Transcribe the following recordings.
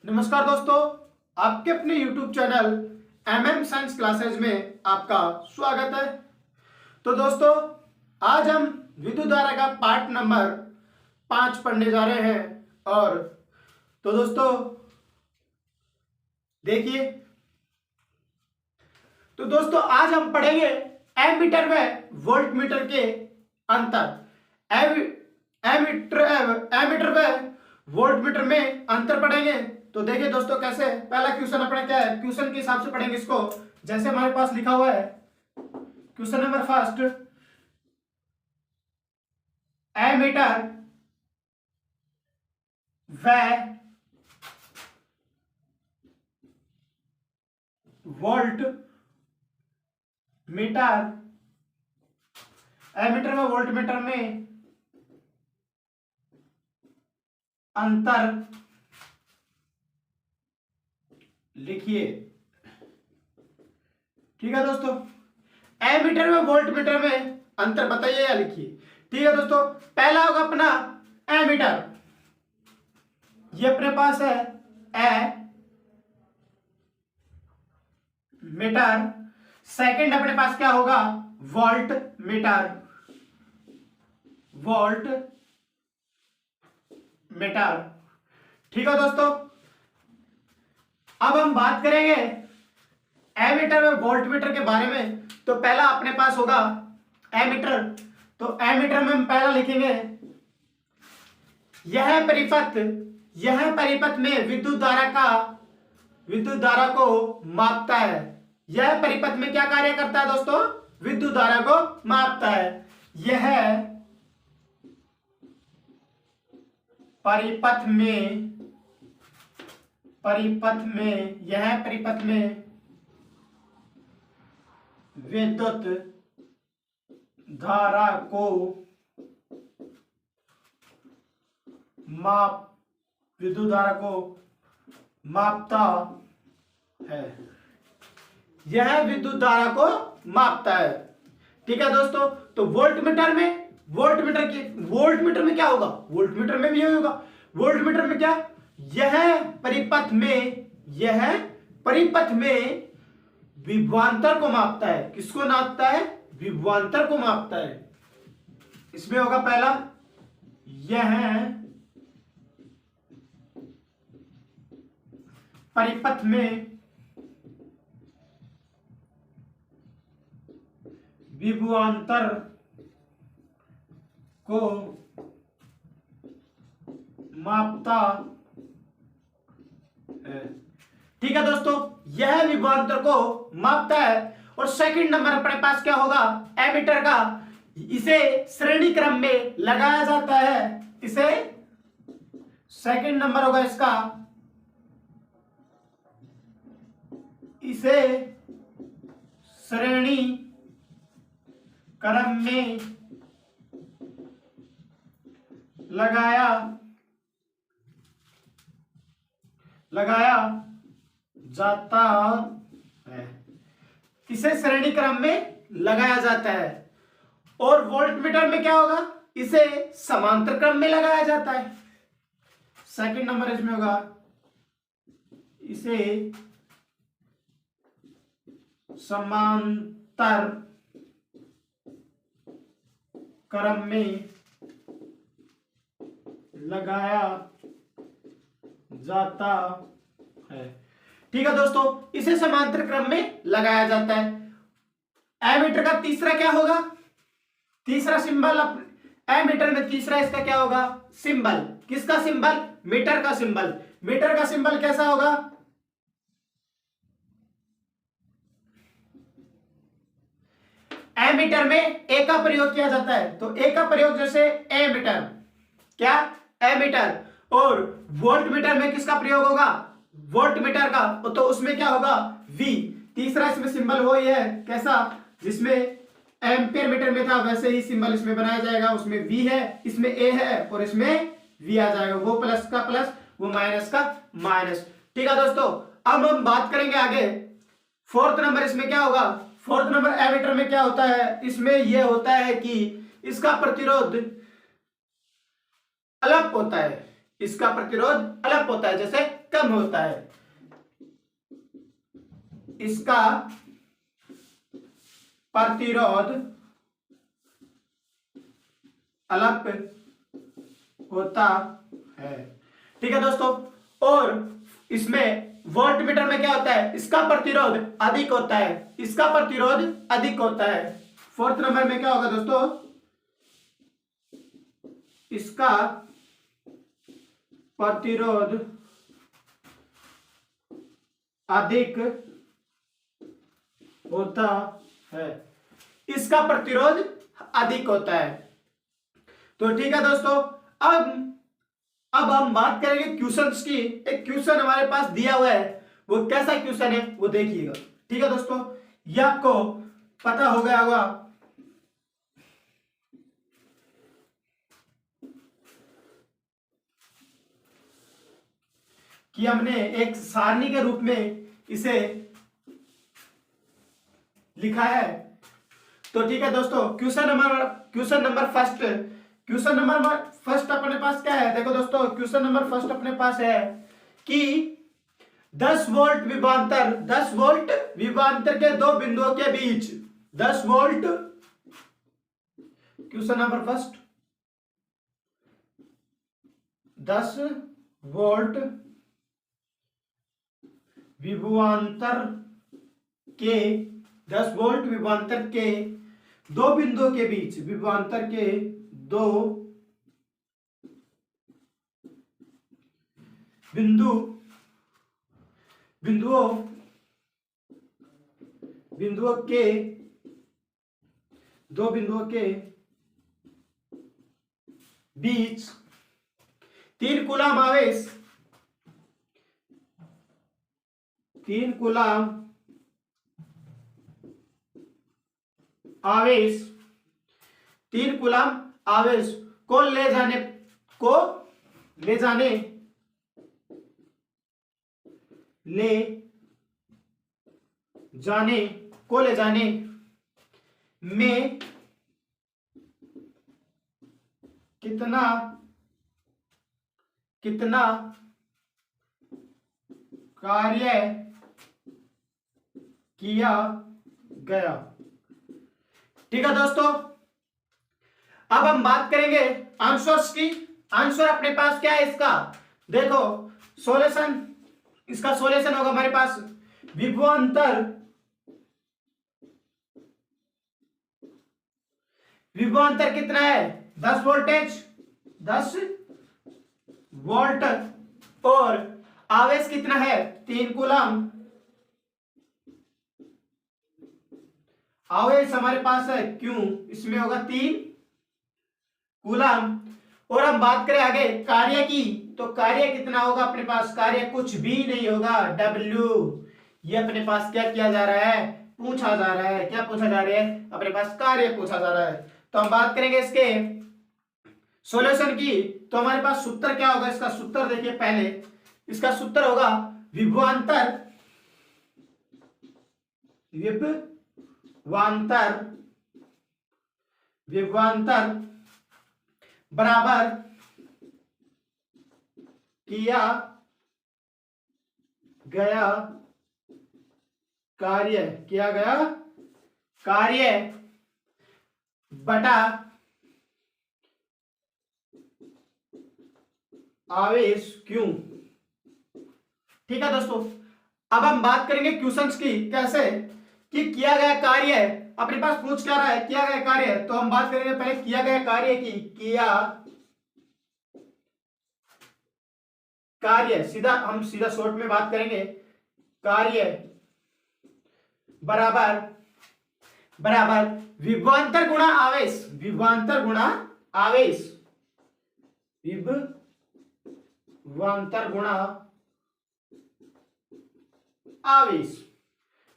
नमस्कार दोस्तों, आपके अपने YouTube चैनल साइंस क्लासेज में आपका स्वागत है। तो दोस्तों, आज हम विद्युत धारा का पार्ट नंबर 5 पढ़ने जा रहे हैं। और तो दोस्तों देखिए, तो दोस्तों आज हम पढ़ेंगे एमीटर व वोल्टमीटर के अंतर। एमीटर व वोल्टमीटर में अंतर पढ़ेंगे। तो देखिए दोस्तों, कैसे पहला क्वेश्चन अपना क्या है, क्वेश्चन के हिसाब से पढ़ेंगे इसको। जैसे हमारे पास लिखा हुआ है क्वेश्चन नंबर फर्स्ट, एमीटर व वोल्ट मीटर, एमीटर व वोल्ट मीटर में अंतर लिखिए। ठीक है दोस्तों, एमीटर में वोल्ट मीटर में अंतर बताइए या लिखिए। ठीक है दोस्तों, पहला होगा अपना एमीटर, ये अपने पास है ए मीटर। सेकंड अपने पास क्या होगा, वोल्ट मीटर, वोल्ट मीटर। ठीक है दोस्तों, अब हम बात करेंगे एमीटर और वोल्टमीटर के बारे में। तो पहला अपने पास होगा एमीटर। तो एमीटर में हम पहला लिखेंगे, यह परिपथ में विद्युत धारा को मापता है। यह परिपथ में क्या कार्य करता है दोस्तों, विद्युत धारा को मापता है। यह परिपथ में विद्युत धारा को मापता है। यह विद्युत धारा को मापता है। ठीक है दोस्तों, तो वोल्टमीटर में क्या होगा, वोल्टमीटर में भी यही होगा। वोल्टमीटर में क्या, यह परिपथ में विभवांतर को मापता है। किसको मापता है, विभवांतर को मापता है। इसमें होगा पहला, यह परिपथ में विभवांतर को मापता है। ठीक है दोस्तों, यह विभवांतर को मापता है। और सेकंड नंबर अपने पास क्या होगा, एमीटर का, इसे श्रेणी क्रम में लगाया जाता है। इसे सेकंड नंबर होगा इसका, इसे श्रेणी क्रम में लगाया जाता है। इसे श्रेणी क्रम में लगाया जाता है। और वोल्टमीटर में क्या होगा, इसे समांतर क्रम में लगाया जाता है। सेकंड नंबर इसमें होगा, इसे समांतर क्रम में लगाया जाता है। ठीक है दोस्तों, इसे समांतर क्रम में लगाया जाता है। एमीटर का तीसरा क्या होगा, तीसरा सिंबल, एमीटर में तीसरा इसका क्या होगा, सिंबल। किसका सिंबल, मीटर का सिंबल। मीटर का सिंबल कैसा होगा, एमीटर में ए का प्रयोग किया जाता है। तो ए का प्रयोग जैसे एमीटर, क्या, एमीटर। और वोल्टमीटर में किसका प्रयोग होगा, वोल्टमीटर का, तो उसमें क्या होगा, वी। तीसरा इसमें सिंबल वो ही है, कैसा, जिसमें एम्पियर मीटर में था वैसे ही सिंबल इसमें बनाया जाएगा। उसमें वी है, इसमें ए है और इसमें वी आ जाएगा। वो प्लस का प्लस, वो माइनस का माइनस। ठीक है दोस्तों, अब हम बात करेंगे आगे। फोर्थ नंबर इसमें क्या होगा, फोर्थ नंबर एमीटर में क्या होता है, इसमें यह होता है कि इसका प्रतिरोध अलग होता है। इसका प्रतिरोध अलग होता है, जैसे कम होता है, इसका प्रतिरोध अलग होता है। ठीक है दोस्तों, और इसमें वोल्टमीटर में क्या होता है, इसका प्रतिरोध अधिक होता है, इसका प्रतिरोध अधिक होता है। फोर्थ नंबर में क्या होगा दोस्तों, इसका प्रतिरोध अधिक होता है, इसका प्रतिरोध अधिक होता है। तो ठीक है दोस्तों, अब हम बात करेंगे क्वेश्चंस की। एक क्वेश्चन हमारे पास दिया हुआ है, वो कैसा क्वेश्चन है वो देखिएगा। ठीक है दोस्तों, ये आपको पता हो गया होगा कि हमने एक सारणी के रूप में इसे लिखा है। तो ठीक है दोस्तों, क्वेश्चन नंबर फर्स्ट अपने पास क्या है, देखो दोस्तों, क्वेश्चन नंबर फर्स्ट अपने पास है कि 10 वोल्ट विभवांतर के दो बिंदुओं के बीच 10 volt, question number first 10 volt विभवांतर के 10 वोल्ट विभवांतर के दो बिंदुओं के बीच, विभवांतर के दो बिंदुओं के बीच 3 कूलम आवेश, 3 कूलम आवेश को ले जाने में कितना कार्य किया गया। ठीक है दोस्तों, अब हम बात करेंगे आंसर्स की। आंसर अपने पास क्या है इसका, देखो सॉल्यूशन, इसका सॉल्यूशन होगा हमारे पास विभवांतर कितना है, 10 वोल्ट, और आवेश कितना है, 3 कूलम। आवेश हमारे पास है क्यों, इसमें होगा 3 कूलम। और हम बात करें आगे कार्य की, तो कार्य कितना होगा अपने पास, कार्य कुछ भी नहीं होगा, W। ये अपने पास क्या किया जा रहा है, पूछा जा रहा है, क्या पूछा जा रहा है, अपने पास कार्य पूछा जा रहा है। तो हम बात करेंगे इसके सॉल्यूशन की। तो हमारे पास सूत्र क्या होगा, इसका सूत्र देखिए पहले, इसका सूत्र होगा विभवांतर बराबर किया गया कार्य बटा आवेश क्यों। ठीक है दोस्तों, अब हम बात करेंगे क्वेश्चंस की, कैसे कि किया गया कार्य अपने पास पूछ क्या रहा है, किया गया कार्य। तो हम बात करेंगे पहले किया गया कार्य की, हम सीधा शॉर्ट में बात करेंगे, कार्य बराबर विभवांतर गुणा आवेश।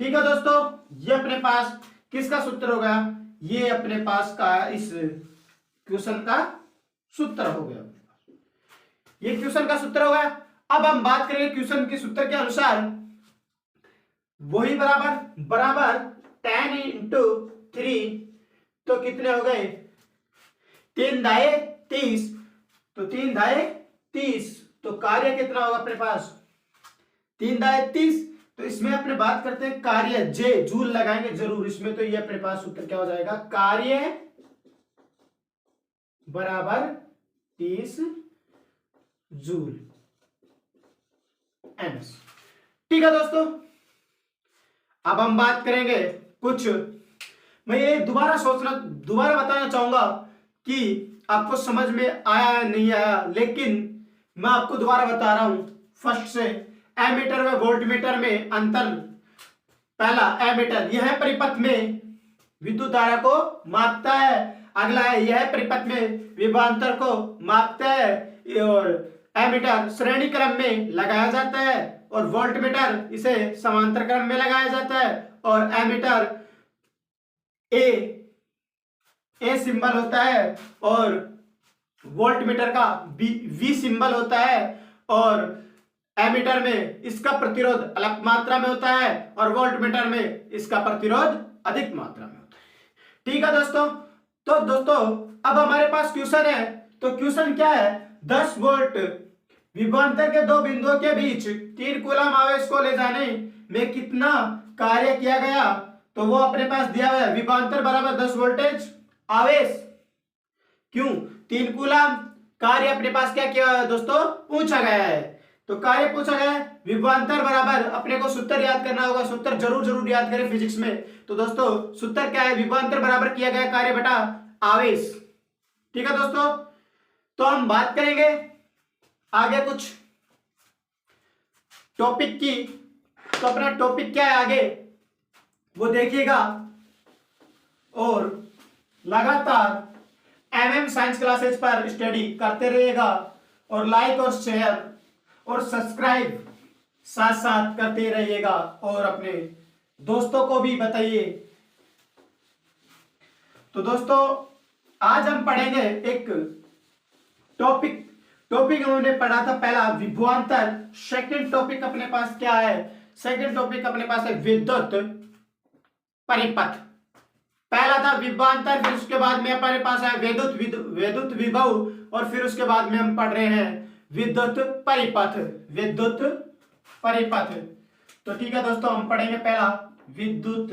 ठीक है दोस्तों, ये अपने पास किसका सूत्र होगा, ये अपने पास का इस क्वेश्चन का सूत्र हो गया, ये क्वेश्चन का सूत्र हो गया। अब हम बात करेंगे क्वेश्चन के सूत्र के अनुसार, वही बराबर 10 into 3, तो कितने हो गए, 3 दाए 30, तो 3 दाए 30, तो कार्य कितना होगा अपने पास 3×30। तो इसमें अपने बात करते हैं कार्य जे, जूल लगाएंगे जरूर इसमें, तो ये अपने पास उत्तर क्या हो जाएगा, कार्य बराबर 30 जूल एमएस। ठीक है दोस्तों, अब हम बात करेंगे कुछ, मैं ये दोबारा बताना चाहूंगा कि आपको समझ में आया या नहीं आया, लेकिन मैं आपको दोबारा बता रहा हूं फर्स्ट से। एमीटर व वोल्टमीटर में अंतर, पहला एमीटर यह परिपथ में विद्युत धारा को मापता है, अगला है यह परिपथ में विभवांतर को मापता है, और एमीटर श्रेणी क्रम में लगाया जाता है और वोल्टमीटर इसे समांतर क्रम में लगाया जाता है, और एमीटर ए सिंबल होता है और वोल्टमीटर का वी सिंबल होता है, और एमीटर में इसका प्रतिरोध अल्प मात्रा में होता है और वोल्टमीटर में इसका प्रतिरोध अधिक मात्रा में होता है। ठीक है दोस्तों, तो दोस्तों अब हमारे पास क्वेश्चन है, तो क्वेश्चन क्या है, 10 वोल्ट विभवांतर के दो बिंदुओं के बीच 3 कूलम आवेश को ले जाने में कितना कार्य किया गया, तो वो अपने पास दिया हुआ है, विभवांतर बराबर 10 वोल्टेज आवेश, क्यों 3 कूलम, कार्य अपने पास क्या किया दोस्तों पूछा गया है, तो कार्य पूछा गया है, विभवांतर बराबर, अपने को सूत्र याद करना होगा, सूत्र जरूर याद करें फिजिक्स में, तो दोस्तों सूत्र क्या है, विभवांतर बराबर किया गया कार्य बटा आवेश। ठीक है दोस्तों, तो हम बात करेंगे आगे कुछ टॉपिक की, तो अपना टॉपिक क्या है आगे वो देखिएगा, और लगातार एमएम साइंस क्लासेस पर स्टडी करते रहिएगा, और लाइक और शेयर और सब्सक्राइब साथ साथ करते रहिएगा, और अपने दोस्तों को भी बताइए। तो दोस्तों आज हम पढ़ेंगे एक टॉपिक हमने पढ़ा था पहला विभवांतर, सेकंड टॉपिक अपने पास क्या है, सेकंड टॉपिक अपने पास है विद्युत परिपथ। पहला था विभवांतर, फिर उसके बाद में हमारे पास है विद्युत विभव, और फिर उसके बाद में हम पढ़ रहे हैं विद्युत परिपथ। तो ठीक है दोस्तों, हम पढ़ेंगे पहला विद्युत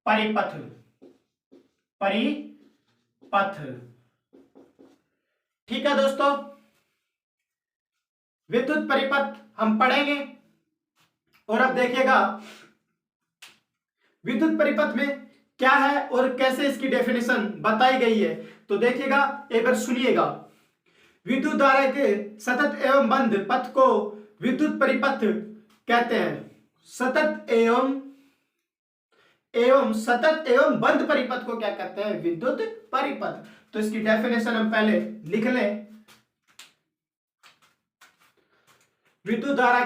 परिपथ। ठीक है दोस्तों, विद्युत परिपथ हम पढ़ेंगे, और अब देखिएगा विद्युत परिपथ में क्या है और कैसे इसकी डेफिनेशन बताई गई है, तो देखिएगा एक बार सुनिएगा। विद्युत धारा के सतत एवं बंद पथ को विद्युत परिपथ कहते हैं। सतत एवं बंद परिपथ को क्या कहते हैं, विद्युत परिपथ। तो इसकी डेफिनेशन हम पहले लिख लें। विद्युत धारा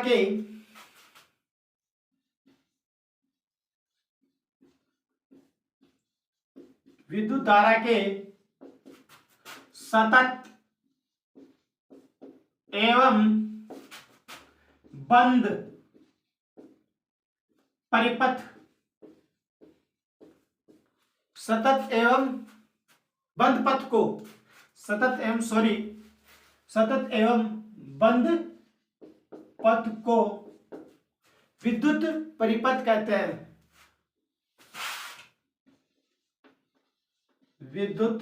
के सतत एवं बंद परिपथ, सतत एवं बंद बंद पथ को विद्युत परिपथ कहते हैं। विद्युत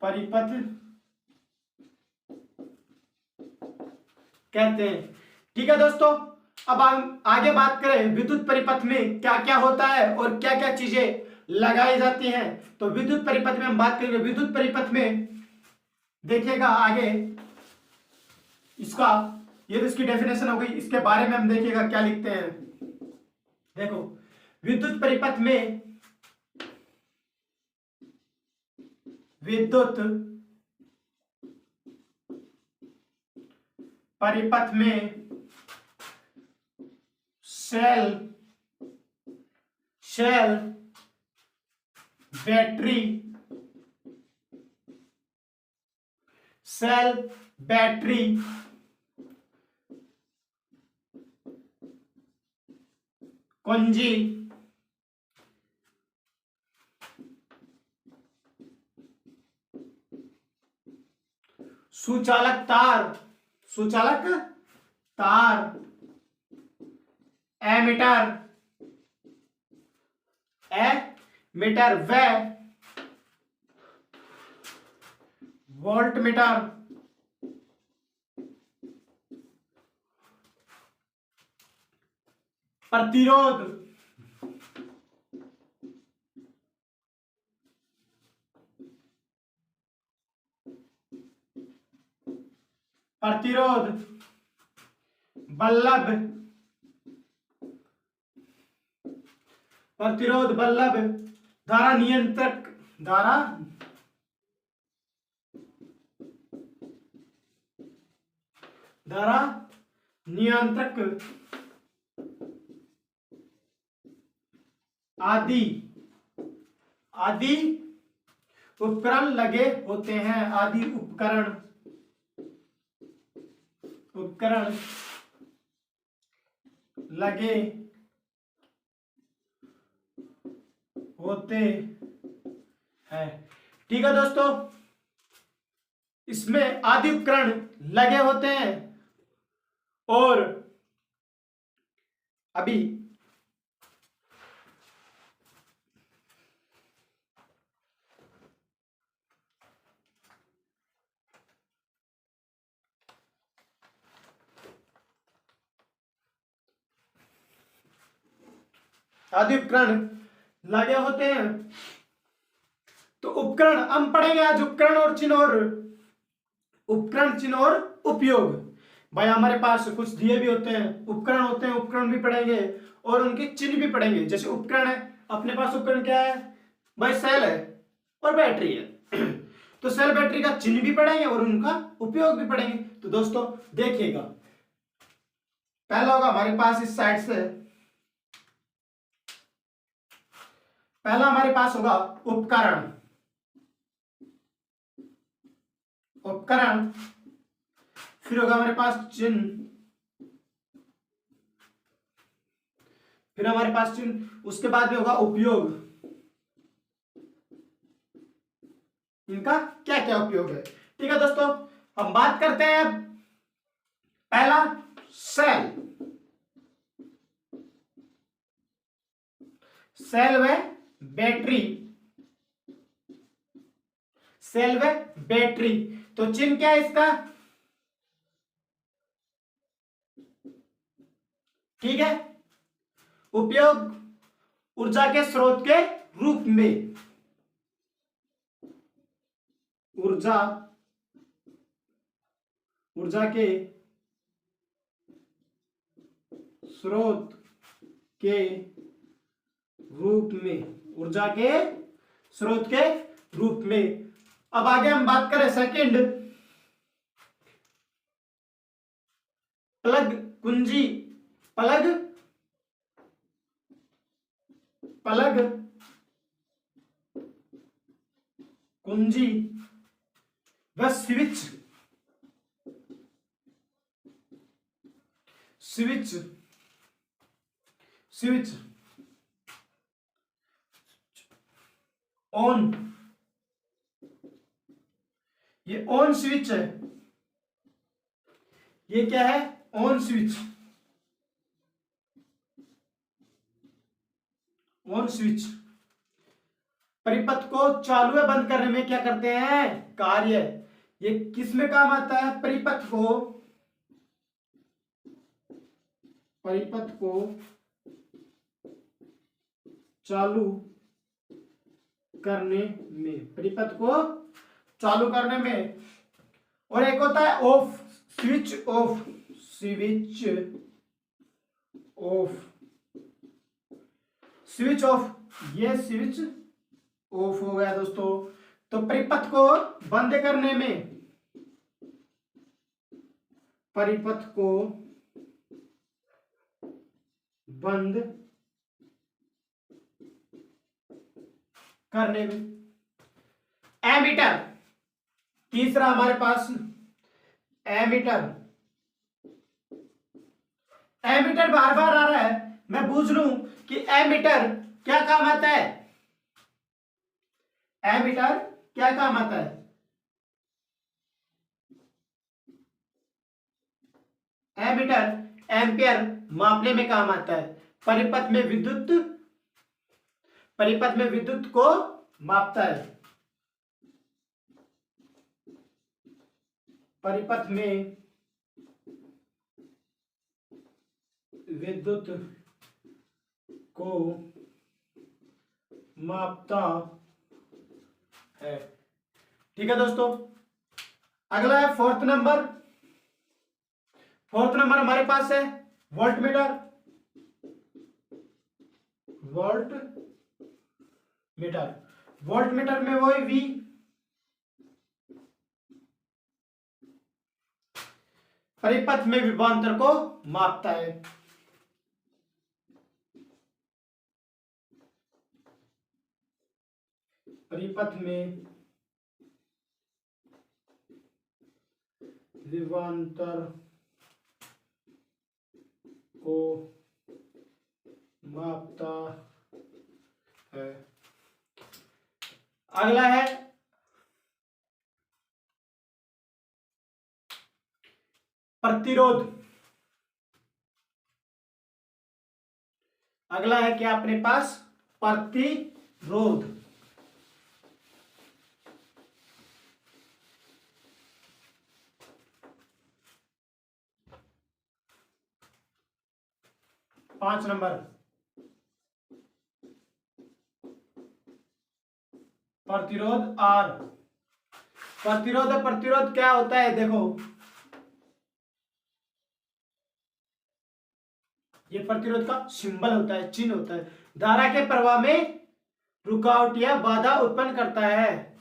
परिपथ कहते हैं। ठीक है दोस्तों, अब हम आगे बात करें विद्युत परिपथ में क्या क्या होता है और क्या क्या चीजें लगाई जाती हैं। तो विद्युत परिपथ में हम बात करेंगे, विद्युत परिपथ में देखिएगा आगे इसका, ये तो इसकी डेफिनेशन हो गई, इसके बारे में हम देखिएगा क्या लिखते हैं। देखो विद्युत परिपथ में सेल बैटरी कुंजी सुचालक तार, सुचालक तार, एमीटर, एमीटर व वोल्टमीटर, प्रतिरोध, प्रतिरोध, बल्लभ, प्रतिरोध बल्लभ, धारा नियंत्रक, धारा धारा नियंत्रक आदि आदि उपकरण लगे होते हैं। आदि उपकरण लगे होते हैं। ठीक है दोस्तों, इसमें आदि उपकरण लगे होते हैं। और अभी आदि उपकरण लगे होते हैं। तो उपकरण हम पढ़ेंगे आज, उपकरण और चिन्ह, और उपकरण चिन्ह और उपयोग। भाई हमारे पास कुछ दिए भी होते हैं, उपकरण होते हैं, उपकरण भी पढ़ेंगे और उनके चिन्ह भी पढ़ेंगे। जैसे उपकरण है, अपने पास उपकरण क्या है भाई, सेल है और बैटरी है। तो सेल बैटरी का चिन्ह भी पढ़ेंगे और उनका उपयोग भी पढ़ेंगे। तो दोस्तों देखिएगा, पहला होगा हमारे पास इस साइड से, पहला हमारे पास होगा उपकरण, उपकरण, फिर होगा हमारे पास चिन्ह, फिर हमारे पास चिन्ह, उसके बाद में होगा उपयोग। इनका क्या क्या उपयोग है। ठीक है दोस्तों, हम बात करते हैं पहला सेल, सेल व बैटरी, सेल व बैटरी। तो चिन्ह क्या है इसका, ठीक है। उपयोग ऊर्जा के स्रोत के रूप में, ऊर्जा के स्रोत के रूप में, ऊर्जा के स्रोत के रूप में। अब आगे हम बात करें सेकंड, प्लग कुंजी, प्लग कुंजी व स्विच, ऑन, ये ऑन स्विच है, ये क्या है, ऑन स्विच, ऑन स्विच। परिपथ को चालू या बंद करने में क्या करते हैं, कार्य। ये किस में काम आता है, परिपथ को चालू करने में, परिपथ को चालू करने में। और एक होता है of, switch off, switch off, ये स्विच ऑफ हो गया दोस्तों। तो परिपथ को बंद करने में, परिपथ को बंद करने में। एमीटर, तीसरा हमारे पास एमीटर, एमीटर बार बार आ रहा है, मैं पूछ लूं कि एमीटर क्या काम आता है, एमीटर क्या काम आता है। एमीटर एम्पियर मापने में काम आता है। परिपथ में विद्युत को मापता है। परिपथ में विद्युत को मापता है। ठीक है दोस्तों, अगला है फोर्थ नंबर हमारे पास है वोल्टमीटर। वोल्टमीटर में वही V परिपथ में विभवांतर को मापता है। परिपथ में विभवांतर को मापता है। अगला है प्रतिरोध। अगला है क्या अपने पास? प्रतिरोध। पांच नंबर प्रतिरोध आर। प्रतिरोध क्या होता है? देखो, ये प्रतिरोध का सिंबल होता है, चिन्ह होता है। धारा के प्रवाह में रुकावट या बाधा उत्पन्न करता है।